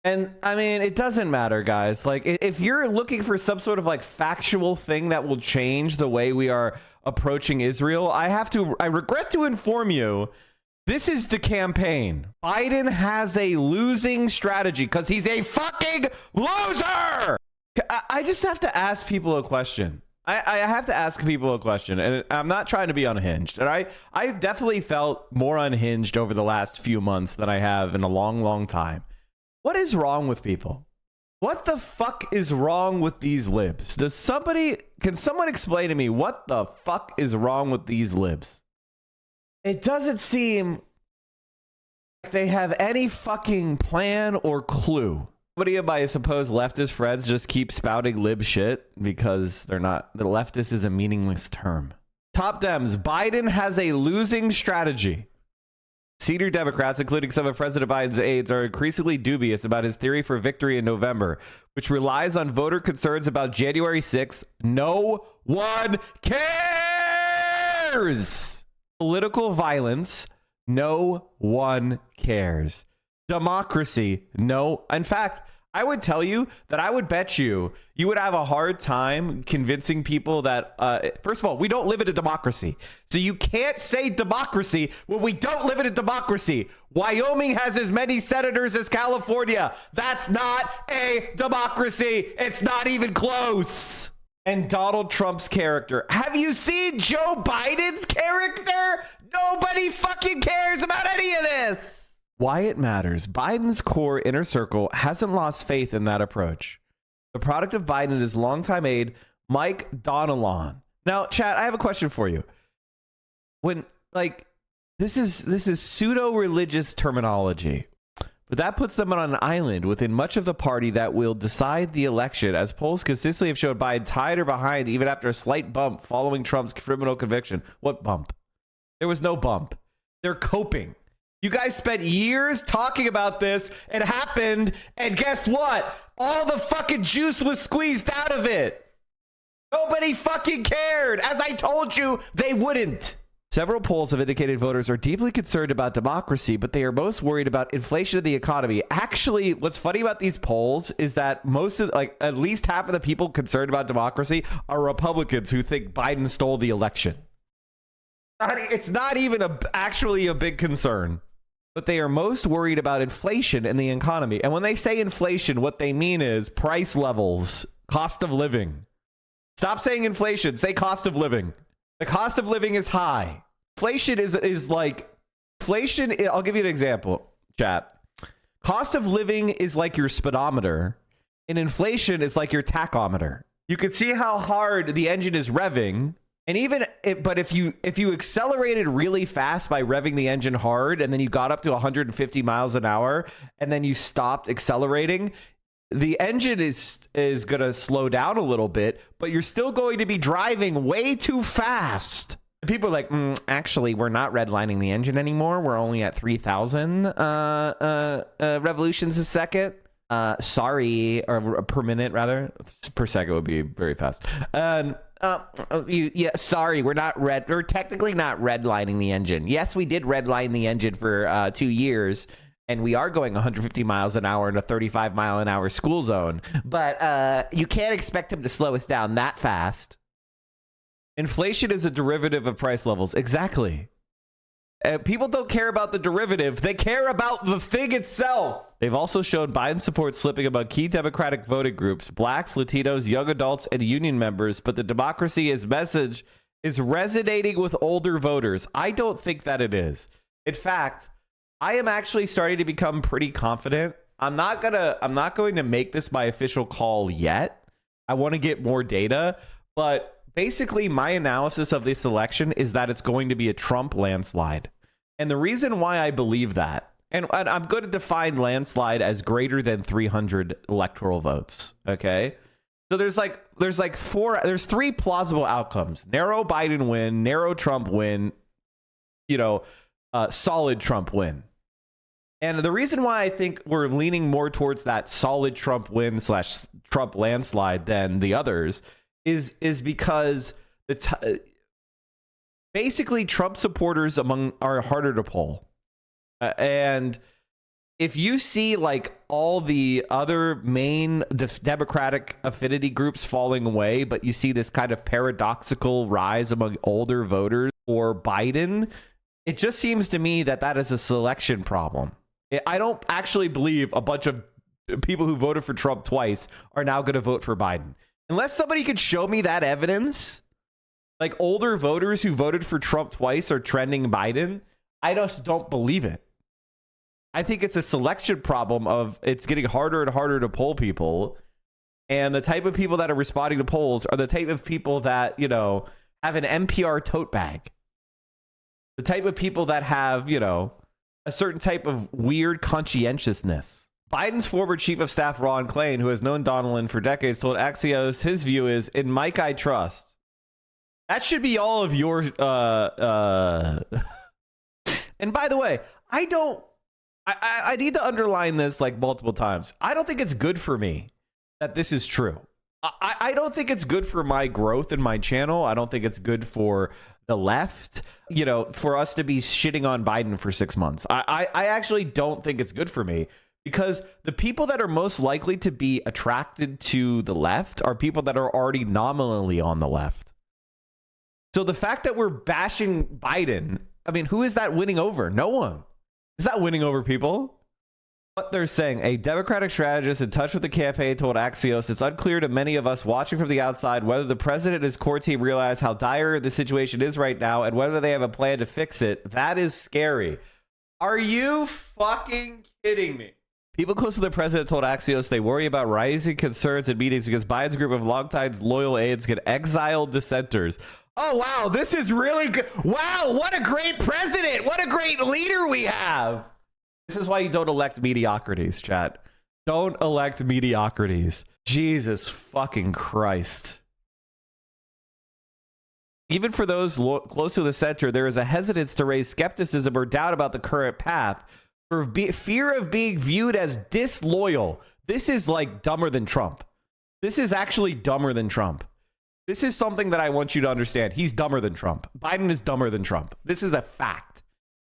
And I mean, it doesn't matter, guys. Like, if you're looking for some sort of like factual thing that will change the way we are approaching Israel, I regret to inform you, this is the campaign. Biden has a losing strategy because he's a fucking loser. I just have to ask people a question. I have to ask people a question, and I'm not trying to be unhinged. And I've definitely felt more unhinged over the last few months than I have in a long, long time. What is wrong with people? What the fuck is wrong with these libs? Can someone explain to me what the fuck is wrong with these libs? It doesn't seem like they have any fucking plan or clue. Somebody of my supposed leftist friends just keep spouting lib shit because the leftist is a meaningless term. Top Dems, Biden has a losing strategy. Senior Democrats, including some of President Biden's aides, are increasingly dubious about his theory for victory in November, which relies on voter concerns about January 6th. No one cares. Political violence. No one cares. Democracy. No. In fact, I would tell you that I would bet you would have a hard time convincing people that, first of all, we don't live in a democracy. So you can't say democracy when we don't live in a democracy. Wyoming has as many senators as California. That's not a democracy. It's not even close. And Donald Trump's character. Have you seen Joe Biden's character? Nobody fucking cares about any of this. Why it matters. Biden's core inner circle hasn't lost faith in that approach. The product of Biden and his longtime aide, Mike Donilon. Now, chat, I have a question for you. When, like, this is pseudo-religious terminology, but that puts them on an island within much of the party that will decide the election, as polls consistently have shown Biden tied or behind even after a slight bump following Trump's criminal conviction. What bump? There was no bump. They're coping. You guys spent years talking about this. It happened. And guess what? All the fucking juice was squeezed out of it. Nobody fucking cared. As I told you, they wouldn't. Several polls have indicated voters are deeply concerned about democracy, but they are most worried about inflation of the economy. Actually, what's funny about these polls is that at least half of the people concerned about democracy are Republicans who think Biden stole the election. It's not even actually a big concern. But they are most worried about inflation in the economy. And when they say inflation, what they mean is price levels, cost of living. Stop saying inflation. Say cost of living. The cost of living is high. Inflation is like inflation. I'll give you an example, chat. Cost of living is like your speedometer, and inflation is like your tachometer. You can see how hard the engine is revving. And if you accelerated really fast by revving the engine hard, and then you got up to 150 miles an hour, and then you stopped accelerating, the engine is going to slow down a little bit, but you're still going to be driving way too fast. People are like, actually, we're not redlining the engine anymore. We're only at 3,000 revolutions a second. Sorry, or per minute rather. Per second would be very fast. Sorry, we're technically not redlining the engine. Yes, we did redline the engine for 2 years, and we are going 150 miles an hour in a 35 mile an hour school zone, but you can't expect him to slow us down that fast. Inflation is a derivative of price levels. Exactly. People don't care about the derivative. They care about the thing itself. They've also shown Biden support slipping among key Democratic voting groups, blacks, Latinos, young adults, and union members. But the democracy message is resonating with older voters. I don't think that it is. In fact, I am actually starting to become pretty confident. I'm not going to make this my official call yet. I want to get more data, but basically, my analysis of this election is that it's going to be a Trump landslide. And the reason why I believe that, and I'm going to define landslide as greater than 300 electoral votes. Okay. So there's three plausible outcomes: narrow Biden win, narrow Trump win, solid Trump win. And the reason why I think we're leaning more towards that solid Trump win / Trump landslide than the others is because basically Trump supporters are harder to poll. And if you see like all the other main Democratic affinity groups falling away, but you see this kind of paradoxical rise among older voters for Biden, it just seems to me that that is a selection problem. I don't actually believe a bunch of people who voted for Trump twice are now going to vote for Biden. Unless somebody could show me that evidence, like older voters who voted for Trump twice are trending Biden, I just don't believe it. I think it's a selection problem of it's getting harder and harder to poll people. And the type of people that are responding to polls are the type of people that, you know, have an NPR tote bag. The type of people that have, you know, a certain type of weird conscientiousness. Biden's former chief of staff, Ron Klain, who has known Donald for decades, told Axios his view is, in Mike, I trust. That should be all of your... And by the way, I need to underline this like multiple times. I don't think it's good for me that this is true. I don't think it's good for my growth in my channel. I don't think it's good for the left, you know, for us to be shitting on Biden for 6 months. I actually don't think it's good for me, because the people that are most likely to be attracted to the left are people that are already nominally on the left. So the fact that we're bashing Biden, I mean, who is that winning over? No one. Is that winning over people? What they're saying, a Democratic strategist in touch with the campaign told Axios it's unclear to many of us watching from the outside whether the president and his core team realize how dire the situation is right now and whether they have a plan to fix it. That is scary. Are you fucking kidding me? People close to the president told Axios they worry about rising concerns in meetings because Biden's group of longtime loyal aides get exiled dissenters. Oh, wow, this is really good. Wow, what a great president. What a great leader we have. This is why you don't elect mediocrities, chat. Don't elect mediocrities. Jesus fucking Christ. Even for those close to the center, there is a hesitance to raise skepticism or doubt about the current path for fear of being viewed as disloyal. This is like dumber than Trump. This is actually dumber than Trump. This is something that I want you to understand. He's dumber than Trump. Biden is dumber than Trump. This is a fact.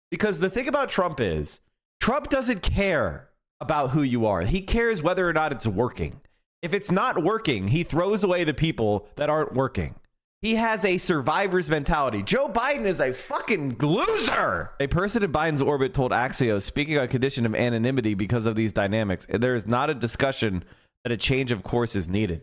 Because the thing about Trump is, Trump doesn't care about who you are. He cares whether or not it's working. If it's not working, he throws away the people that aren't working. He has a survivor's mentality. Joe Biden is a fucking loser. A person in Biden's orbit told Axios, speaking on condition of anonymity because of these dynamics, there is not a discussion that a change of course is needed.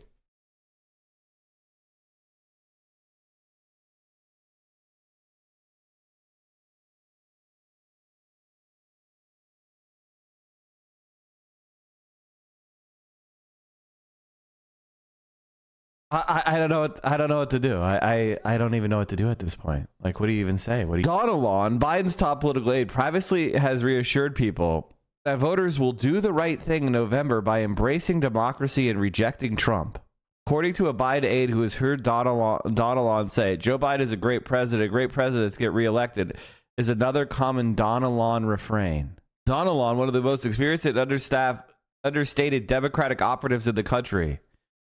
I don't know. I don't know what to do. I don't even know what to do at this point. Like, what do you even say? Donald, Biden's top political aide, privately has reassured people that voters will do the right thing in November by embracing democracy and rejecting Trump. According to a Biden aide who has heard Donald say, Joe Biden is a great president. Great presidents get reelected, is another common Donald refrain. Donald, one of the most experienced and understated Democratic operatives in the country,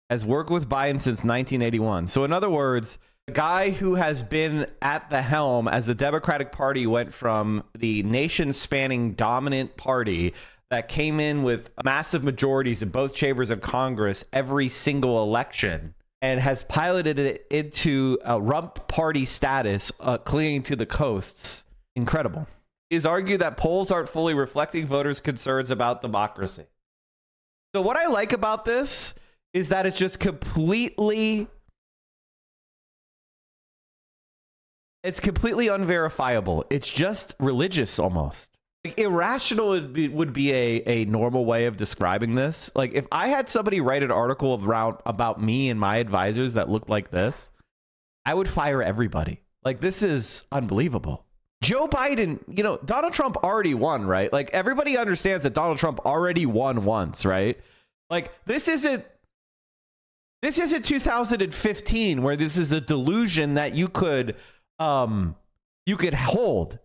has worked with Biden since 1981. So in other words, the guy who has been at the helm as the Democratic Party went from the nation-spanning dominant party that came in with massive majorities in both chambers of Congress every single election and has piloted it into a rump party status, clinging to the coasts. Incredible. He has argued that polls aren't fully reflecting voters' concerns about democracy. So what I like about this is that it's just completely unverifiable. It's just religious almost. Like, irrational would be a normal way of describing this. Like, if I had somebody write an article about me and my advisors that looked like this, I would fire everybody. Like, this is unbelievable. Joe Biden, you know, Donald Trump already won, right? Like, everybody understands that Donald Trump already won once, right? Like, this isn't 2015 where this is a delusion that you could hold.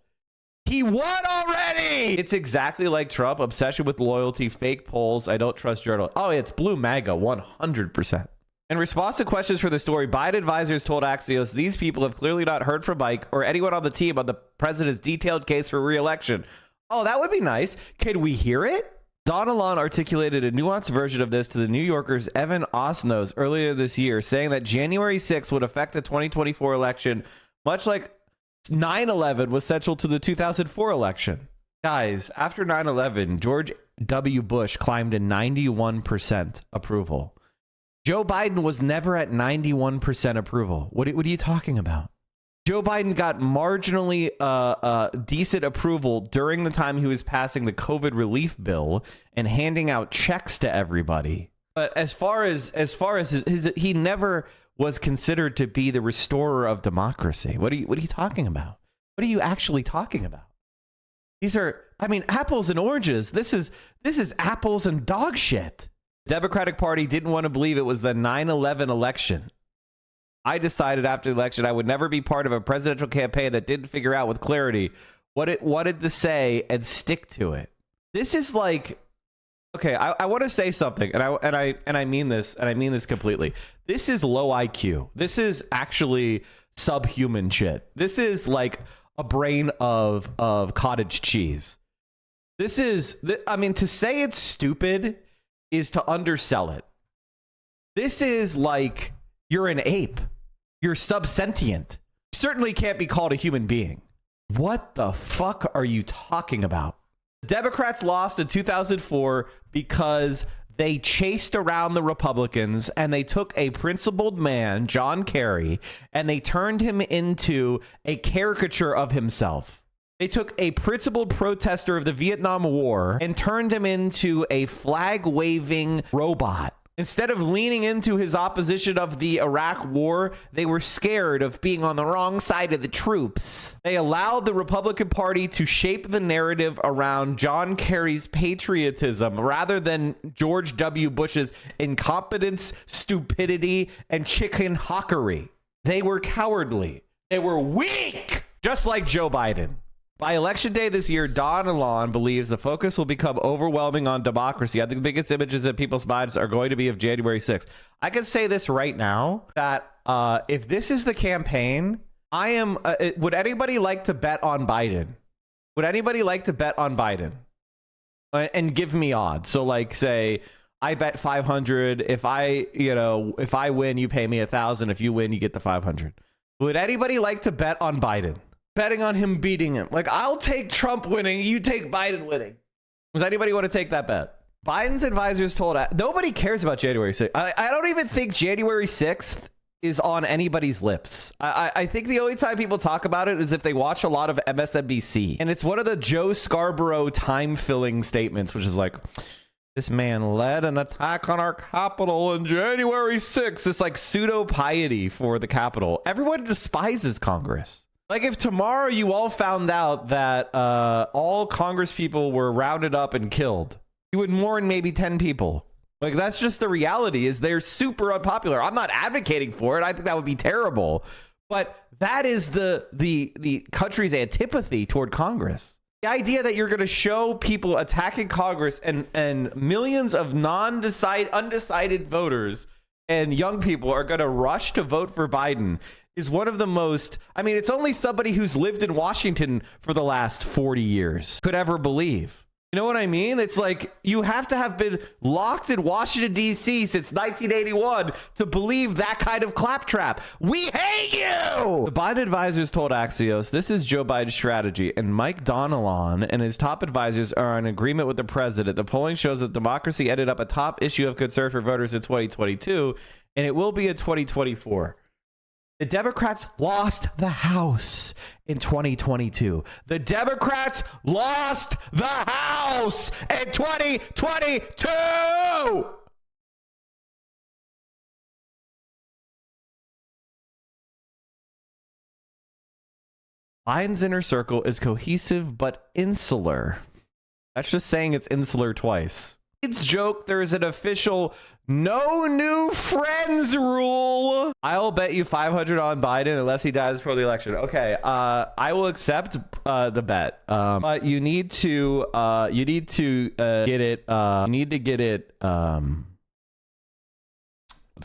He won already. It's exactly like Trump. Obsession with loyalty, fake polls. I don't trust journalists. Oh, it's blue MAGA 100%. In response to questions for the story, Biden advisors told Axios these people have clearly not heard from Mike or anyone on the team on the president's detailed case for re-election. Oh, that would be nice. Could we hear it? Don Alon articulated a nuanced version of this to the New Yorker's Evan Osnos earlier this year, saying that January 6th would affect the 2024 election, much like 9/11 was central to the 2004 election. Guys, after 9/11, George W. Bush climbed to 91% approval. Joe Biden was never at 91% approval. What are you talking about? Joe Biden got marginally decent approval during the time he was passing the COVID relief bill and handing out checks to everybody. But as far as he never was considered to be the restorer of democracy. What are you talking about? What are you actually talking about? These are, I mean, apples and oranges. This is apples and dog shit. The Democratic Party didn't want to believe it was the 9/11 election. I decided after the election I would never be part of a presidential campaign that didn't figure out with clarity what it wanted to say and stick to it. This is like, okay, I want to say something, and I mean this, and I mean this completely. This is low IQ. This is actually subhuman shit. This is like a brain of cottage cheese. This is, I mean, to say it's stupid is to undersell it. This is like you're an ape. You're subsentient. You certainly can't be called a human being. What the fuck are you talking about? The Democrats lost in 2004 because they chased around the Republicans and they took a principled man, John Kerry, and they turned him into a caricature of himself. They took a principled protester of the Vietnam War and turned him into a flag-waving robot. Instead of leaning into his opposition of the Iraq war, they were scared of being on the wrong side of the troops. They allowed the Republican Party to shape the narrative around John Kerry's patriotism rather than George W. Bush's incompetence, stupidity, and chicken hawkery. They were cowardly. They were weak, just like Joe Biden. By election day this year, Don Alon believes the focus will become overwhelming on democracy. I think the biggest images in people's minds are going to be of January 6th. I can say this right now, that if this is the campaign, I am... would anybody like to bet on Biden? Would anybody like to bet on Biden? And give me odds. So like, say, I bet 500. If I win, you pay me 1,000. If you win, you get the 500. Would anybody like to bet on Biden? Betting on him beating him. Like, I'll take Trump winning, you take Biden winning. Does anybody want to take that bet? Biden's advisors told... Nobody cares about January 6th. I don't even think January 6th is on anybody's lips. I think the only time people talk about it is if they watch a lot of MSNBC. And it's one of the Joe Scarborough time-filling statements, which is like, this man led an attack on our Capitol on January 6th. It's like pseudo-piety for the Capitol. Everyone despises Congress. Like, if tomorrow you all found out that all Congress people were rounded up and killed, you would mourn maybe 10 people. Like, that's just the reality, is they're super unpopular. I'm not advocating for it. I think that would be terrible. But that is the country's antipathy toward Congress. The idea that you're going to show people attacking Congress and millions of undecided voters and young people are going to rush to vote for Biden is one of the most... I mean, it's only somebody who's lived in Washington for the last 40 years could ever believe. You know what I mean? It's like you have to have been locked in Washington, D.C. since 1981 to believe that kind of claptrap. We hate you! The Biden advisors told Axios this is Joe Biden's strategy, and Mike Donilon and his top advisors are in agreement with the president. The polling shows that democracy ended up a top issue of concern for voters in 2022, and it will be in 2024. The Democrats lost the House in 2022. The Democrats lost the House in 2022! Biden's inner circle is cohesive but insular. That's just saying it's insular twice. It's joke there's an official no new friends rule. I'll bet you 500 on Biden unless he dies before the election. Okay, I will accept the bet. But you need to get it. You need to get it. What's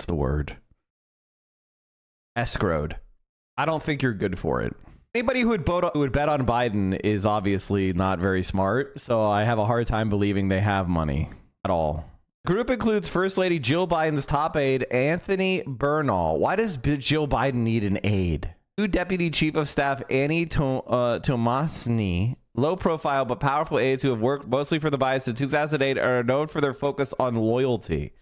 the word? Escrowed. I don't think you're good for it. Anybody who would bet on Biden is obviously not very smart, so I have a hard time believing they have money at all. The group includes First Lady Jill Biden's top aide, Anthony Bernal. Why does Jill Biden need an aide? New Deputy Chief of Staff Annie Tomasny, low profile but powerful aides who have worked mostly for the Bidens since 2008 are known for their focus on loyalty.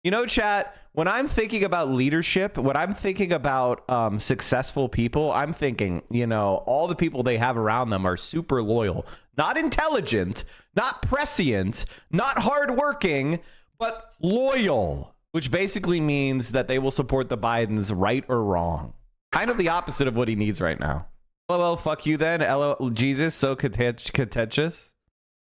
You know, chat, when I'm thinking about leadership, when I'm thinking about successful people, I'm thinking, you know, all the people they have around them are super loyal, not intelligent, not prescient, not hardworking, but loyal, which basically means that they will support the Bidens right or wrong. Kind of the opposite of what he needs right now. LOL, fuck you then. LOL, Jesus, so contentious.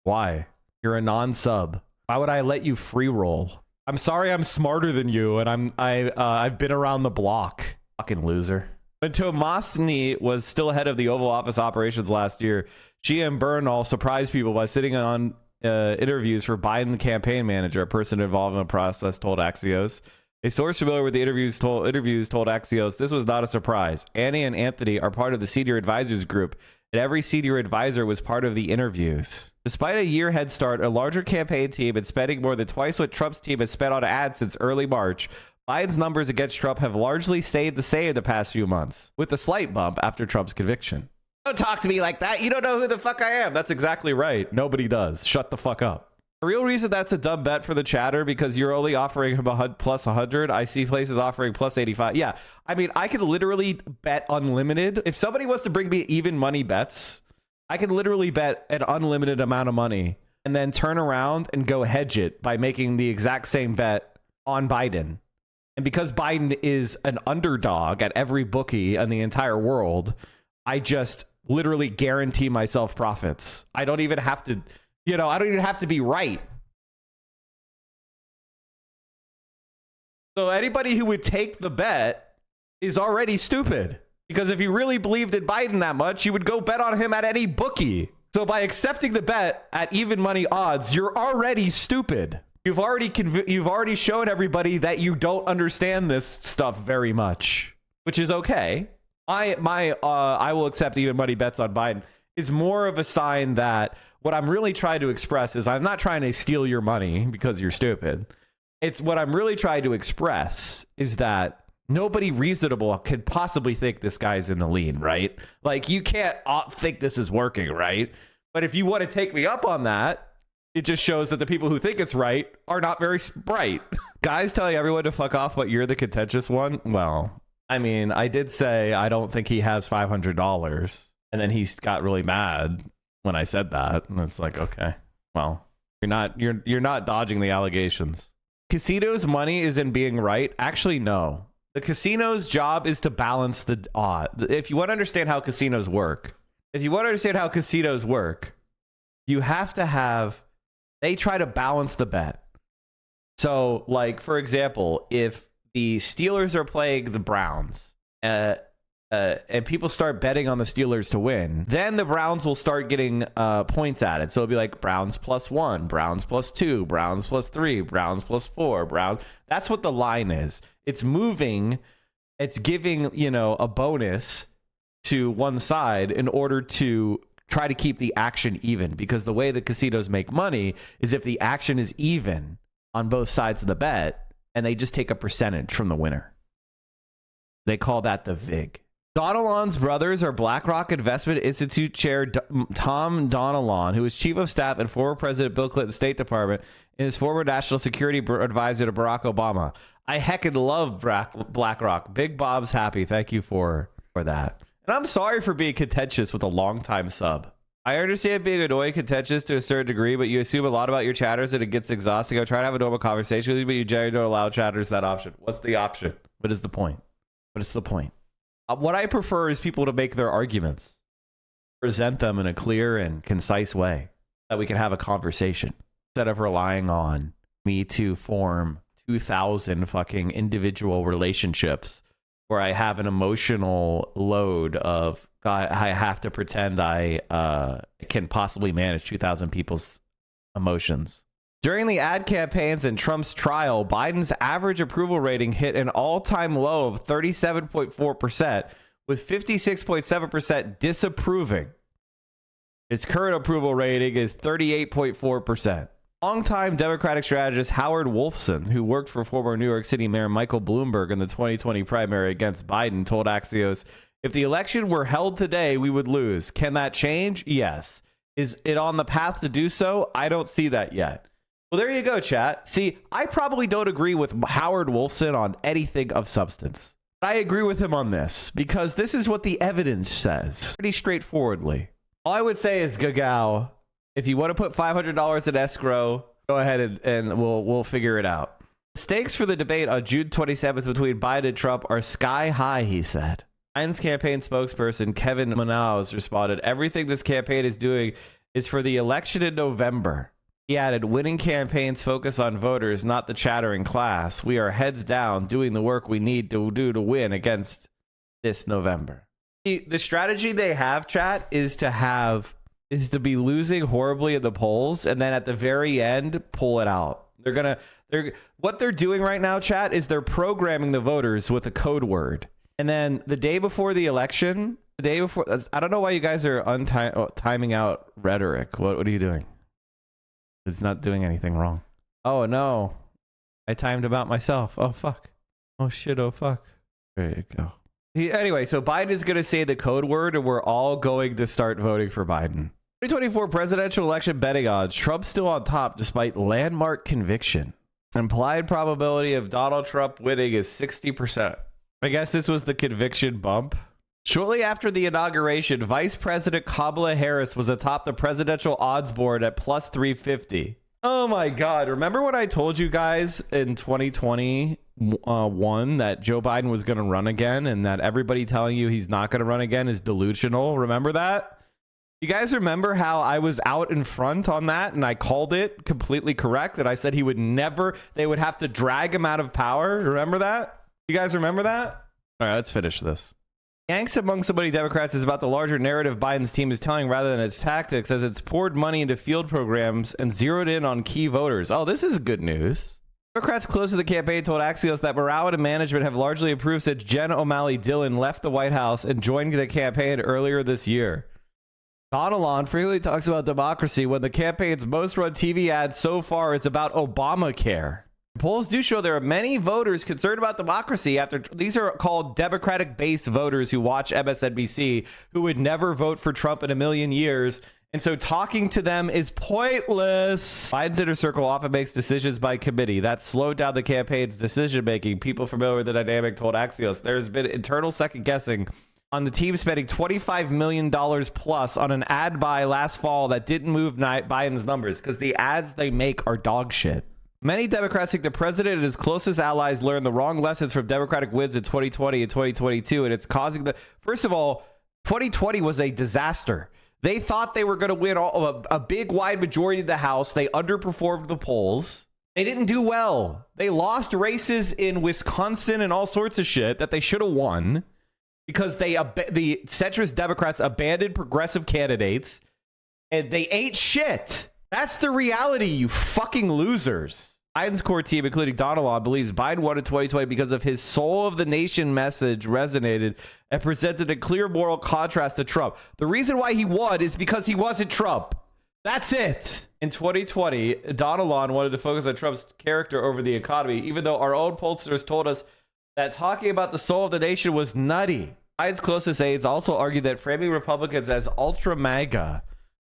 Why? You're a non-sub. Why would I let you free roll? I'm sorry I'm smarter than you, and I've been around the block. Fucking loser. When Tomasny was still head of the Oval Office operations last year, she and Bernal surprised people by sitting on interviews for Biden campaign manager, a person involved in the process told Axios. A source familiar with the interviews told Axios this was not a surprise. Annie and Anthony are part of the senior advisors group, and every senior advisor was part of the interviews. Despite a year head start, a larger campaign team, and spending more than twice what Trump's team has spent on ads since early March, Biden's numbers against Trump have largely stayed the same the past few months, with a slight bump after Trump's conviction. Don't talk to me like that. You don't know who the fuck I am. That's exactly right. Nobody does. Shut the fuck up. The real reason that's a dumb bet for the chatter, because you're only offering him plus 100. I see places offering plus 85. Yeah, I mean, I could literally bet unlimited. If somebody wants to bring me even money bets, I can literally bet an unlimited amount of money and then turn around and go hedge it by making the exact same bet on Biden. And because Biden is an underdog at every bookie in the entire world, I just literally guarantee myself profits. I don't even have to... You know, I don't even have to be right. So anybody who would take the bet is already stupid. Because if you really believed in Biden that much, you would go bet on him at any bookie. So by accepting the bet at even money odds, you're already stupid. You've already shown everybody that you don't understand this stuff very much, which is okay. I will accept even money bets on Biden is more of a sign that what I'm really trying to express is I'm not trying to steal your money because you're stupid. It's what I'm really trying to express is that nobody reasonable could possibly think this guy's in the lead, right? Like, you can't think this is working, right? But if you want to take me up on that, it just shows that the people who think it's right are not very bright. Guys telling everyone to fuck off, but you're the contentious one? Well, I mean, I did say I don't think he has $500. And then he got really mad when I said that. And it's like, okay, well, you're not dodging the allegations. Casino's money is in being right. Actually, no. The casino's job is to balance the odds. If you want to understand how casinos work, you have to have, they try to balance the bet. So, like, for example, if the Steelers are playing the Browns, and people start betting on the Steelers to win, then the Browns will start getting points added. So it'll be like Browns +1, Browns +2, Browns +3, Browns +4, Browns. That's what the line is. It's moving. It's giving, you know, a bonus to one side in order to try to keep the action even. Because the way the casinos make money is if the action is even on both sides of the bet, and they just take a percentage from the winner. They call that the VIG. Donilon's brothers are BlackRock Investment Institute Chair Tom Donilon, who was Chief of Staff and former President Bill Clinton's State Department, and his former National Security Advisor to Barack Obama. I heckin' love BlackRock. Big Bob's happy. Thank you for that. And I'm sorry for being contentious with a long-time sub. I understand being annoying contentious to a certain degree, but you assume a lot about your chatters and it gets exhausting. I try to have a normal conversation with you, but you generally don't allow chatters that option. What's the option? What is the point? What is the point? What I prefer is people to make their arguments, present them in a clear and concise way, that we can have a conversation instead of relying on me to form 2,000 fucking individual relationships where I have an emotional load of I have to pretend I can possibly manage 2,000 people's emotions. During the ad campaigns and Trump's trial, Biden's average approval rating hit an all-time low of 37.4%, with 56.7% disapproving. Its current approval rating is 38.4%. Longtime Democratic strategist Howard Wolfson, who worked for former New York City Mayor Michael Bloomberg in the 2020 primary against Biden, told Axios, if the election were held today, we would lose. Can that change? Yes. Is it on the path to do so? I don't see that yet. Well, there you go, chat. See, I probably don't agree with Howard Wolfson on anything of substance. I agree with him on this because this is what the evidence says pretty straightforwardly. All I would say is, Gagao, if you want to put $500 in escrow, go ahead and we'll figure it out. Stakes for the debate on June 27th between Biden and Trump are sky high, he said. Biden's campaign spokesperson Kevin Manaus responded, everything this campaign is doing is for the election in November. He added, winning campaigns focus on voters, not the chattering class. We are heads down doing the work we need to do to win against this November. The strategy they have, chat, is to be losing horribly in the polls and then at the very end pull it out. What they're doing right now, chat, is they're programming the voters with a code word. And then the day before the election, I don't know why you guys are timing out rhetoric. What are you doing? It's not doing anything wrong. Oh no, I timed about myself. Oh fuck. Oh shit. Oh fuck. There you go. Anyway, so Biden is going to say the code word and we're all going to start voting for Biden. 2024 presidential election betting odds. Trump still on top despite landmark conviction. Implied probability of Donald Trump winning is 60%. I guess this was the conviction bump. Shortly after the inauguration, Vice President Kamala Harris was atop the presidential odds board at plus 350. Oh my God. Remember what I told you guys in 2021 that Joe Biden was going to run again and that everybody telling you he's not going to run again is delusional? Remember that? You guys remember how I was out in front on that and I called it completely correct that I said he would never, they would have to drag him out of power? Remember that? You guys remember that? All right, let's finish this. Angst among so many Democrats is about the larger narrative Biden's team is telling rather than its tactics, as it's poured money into field programs and zeroed in on key voters. Oh, this is good news. Democrats close to the campaign told Axios that morale and management have largely improved since Jen O'Malley Dillon left the White House and joined the campaign earlier this year. Donalon frequently talks about democracy when the campaign's most run TV ad so far is about Obamacare. Polls do show there are many voters concerned about democracy after these are called Democratic based voters who watch MSNBC who would never vote for Trump in a million years. And so talking to them is pointless. Biden's inner circle often makes decisions by committee. That slowed down the campaign's decision making. People familiar with the dynamic told Axios there's been internal second guessing on the team spending $25 million plus on an ad buy last fall that didn't move Biden's numbers because the ads they make are dog shit. Many Democrats think the president and his closest allies learned the wrong lessons from Democratic wins in 2020 and 2022, and it's causing the... First of all, 2020 was a disaster. They thought they were going to win a big, wide majority of the House. They underperformed the polls. They didn't do well. They lost races in Wisconsin and all sorts of shit that they should have won because the centrist Democrats abandoned progressive candidates, and they ate shit. That's the reality, you fucking losers. Biden's core team, including Donalon, believes Biden won in 2020 because of his soul of the nation message resonated and presented a clear moral contrast to Trump. The reason why he won is because he wasn't Trump. That's it. In 2020, Donalon wanted to focus on Trump's character over the economy, even though our own pollsters told us that talking about the soul of the nation was nutty. Biden's closest aides also argued that framing Republicans as ultra MAGA,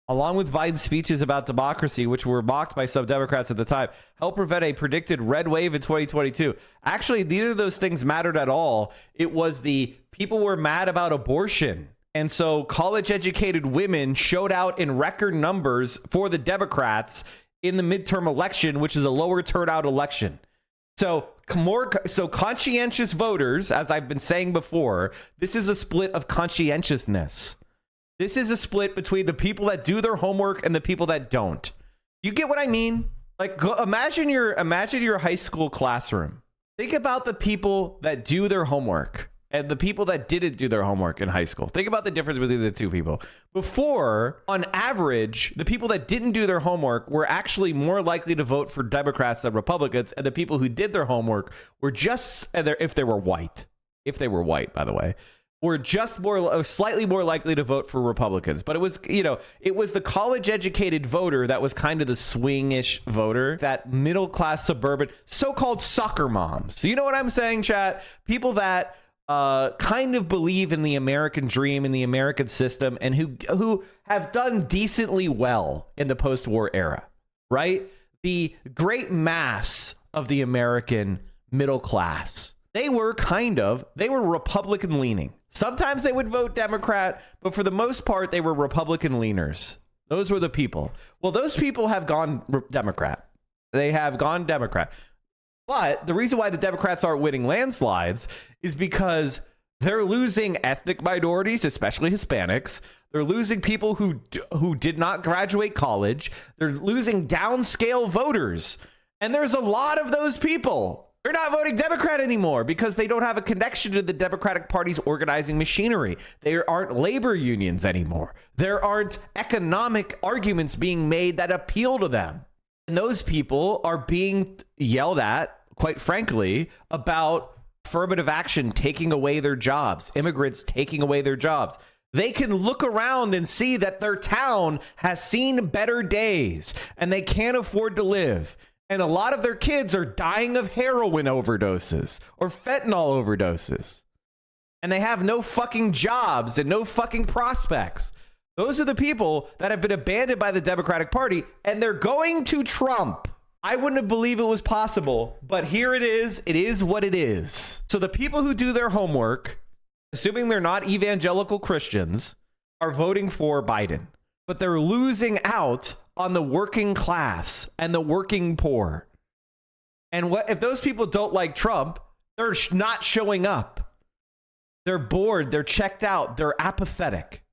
along with Biden's speeches about democracy, which were mocked by some Democrats at the time, helped prevent a predicted red wave in 2022. Actually, neither of those things mattered at all. It was the people were mad about abortion. And so college-educated women showed out in record numbers for the Democrats in the midterm election, which is a lower turnout election. So conscientious voters, as I've been saying before, this is a split of conscientiousness. This is a split between the people that do their homework and the people that don't. You get what I mean? Like, imagine your high school classroom. Think about the people that do their homework and the people that didn't do their homework in high school. Think about the difference between the two people. Before, on average, the people that didn't do their homework were actually more likely to vote for Democrats than Republicans, and the people who did their homework were just, if they were white, by the way, were just slightly more likely to vote for Republicans. But it was, it was the college educated voter that was kind of the swingish voter, that middle class suburban so-called soccer moms. You know what I'm saying, chat? People that kind of believe in the American dream and the American system, and who have done decently well in the post-war era, right? The great mass of the American middle class. They were Republican leaning. Sometimes they would vote Democrat, but for the most part, they were Republican leaners. Those were the people. Well, those people have gone Democrat. They have gone Democrat. But the reason why the Democrats aren't winning landslides is because they're losing ethnic minorities, especially Hispanics. They're losing people who did not graduate college. They're losing downscale voters. And there's a lot of those people. They're not voting Democrat anymore because they don't have a connection to the Democratic Party's organizing machinery. There aren't labor unions anymore. There aren't economic arguments being made that appeal to them. And those people are being yelled at, quite frankly, about affirmative action taking away their jobs, immigrants taking away their jobs. They can look around and see that their town has seen better days and they can't afford to live. And a lot of their kids are dying of heroin overdoses or fentanyl overdoses. And they have no fucking jobs and no fucking prospects. Those are the people that have been abandoned by the Democratic Party, and they're going to Trump. I wouldn't have believed it was possible, but here it is. It is what it is. So the people who do their homework, assuming they're not evangelical Christians, are voting for Biden. But they're losing out on the working class and the working poor. And what if those people don't like Trump? They're not showing up. They're bored. They're checked out. They're apathetic.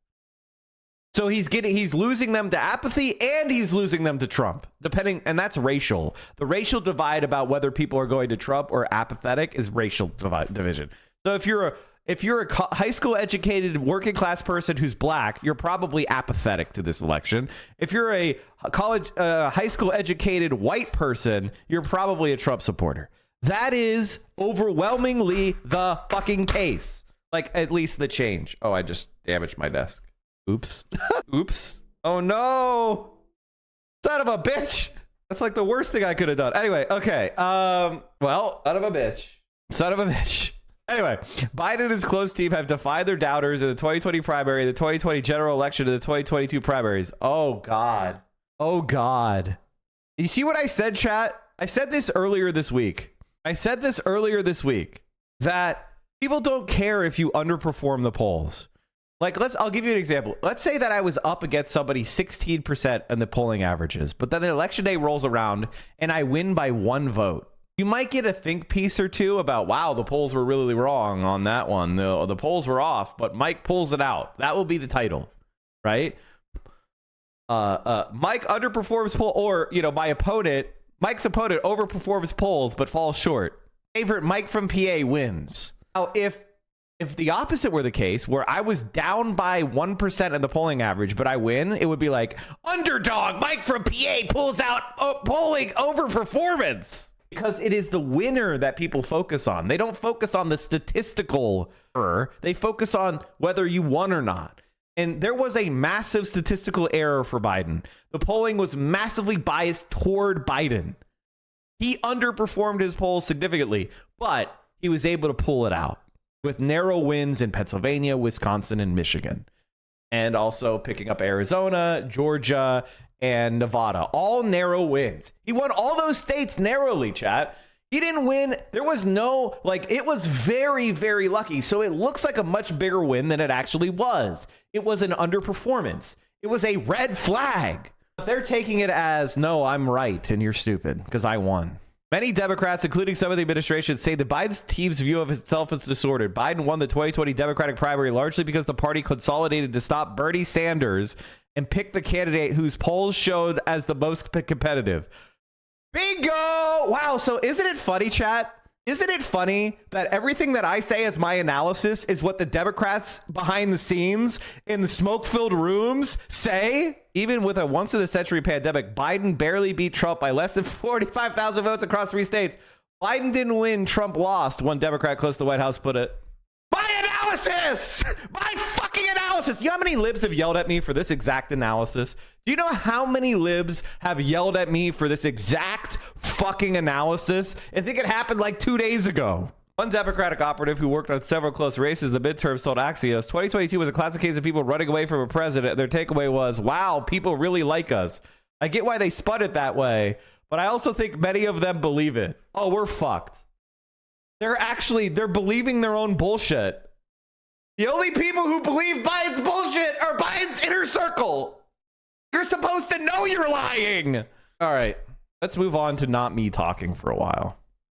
So he's losing them to apathy and he's losing them to Trump, depending. And that's racial. The racial divide about whether people are going to Trump or apathetic is racial division. So if you're a high school educated working class person who's black, you're probably apathetic to this election. If you're a high school educated white person, you're probably a Trump supporter. That is overwhelmingly the fucking case. Like, at least the change. Oh, I just damaged my desk. Oops. Oops. Oh no. Son of a bitch. That's like the worst thing I could have done. Anyway, okay. Well, son of a bitch. Son of a bitch. Anyway, Biden and his close team have defied their doubters in the 2020 primary, the 2020 general election, and the 2022 primaries. Oh, God. Oh, God. You see what I said, chat? I said this earlier this week. That people don't care if you underperform the polls. Like, I'll give you an example. Let's say that I was up against somebody 16% in the polling averages, but then the election day rolls around and I win by 1 vote. You might get a think piece or two about, wow, the polls were really wrong on that one. The polls were off, but Mike pulls it out. That will be the title, right? Mike underperforms poll, or, Mike's opponent overperforms polls, but falls short. Favorite Mike from PA wins. Now, if the opposite were the case, where I was down by 1% in the polling average, but I win, it would be like, underdog Mike from PA pulls out polling overperformance. Because it is the winner that people focus on. They don't focus on the statistical error. They focus on whether you won or not. And there was a massive statistical error for Biden. The polling was massively biased toward Biden. He underperformed his polls significantly, but he was able to pull it out with narrow wins in Pennsylvania, Wisconsin, and Michigan. And also picking up Arizona, Georgia, and Nevada. All narrow wins. He won all those states narrowly, chat. He didn't win. There was no, it was very, very lucky. So it looks like a much bigger win than it actually was. It was an underperformance. It was a red flag. But they're taking it as, no, I'm right and you're stupid because I won. Many Democrats, including some of the administration, say that Biden's team's view of itself is disordered. Biden won the 2020 Democratic primary largely because the party consolidated to stop Bernie Sanders and pick the candidate whose polls showed as the most competitive. Bingo! Wow, so isn't it funny, chat? Isn't it funny that everything that I say as my analysis is what the Democrats behind the scenes in the smoke-filled rooms say? Even with a once-in-a-century pandemic, Biden barely beat Trump by less than 45,000 votes across 3 states. Biden didn't win, Trump lost, one Democrat close to the White House put it. My analysis! My fucking analysis! You know how many libs have yelled at me for this exact analysis? Do you know how many libs have yelled at me for this exact fucking analysis? I think it happened like 2 days ago. One Democratic operative who worked on several close races the midterms told Axios 2022 was a classic case of people running away from a president. Their takeaway was, wow, people really like us. I get why they spun it that way, but I also think many of them believe it. Oh, we're fucked. They're believing their own bullshit. The only people who believe Biden's bullshit are Biden's inner circle. You're supposed to know you're lying. All right, let's move on to not me talking for a while.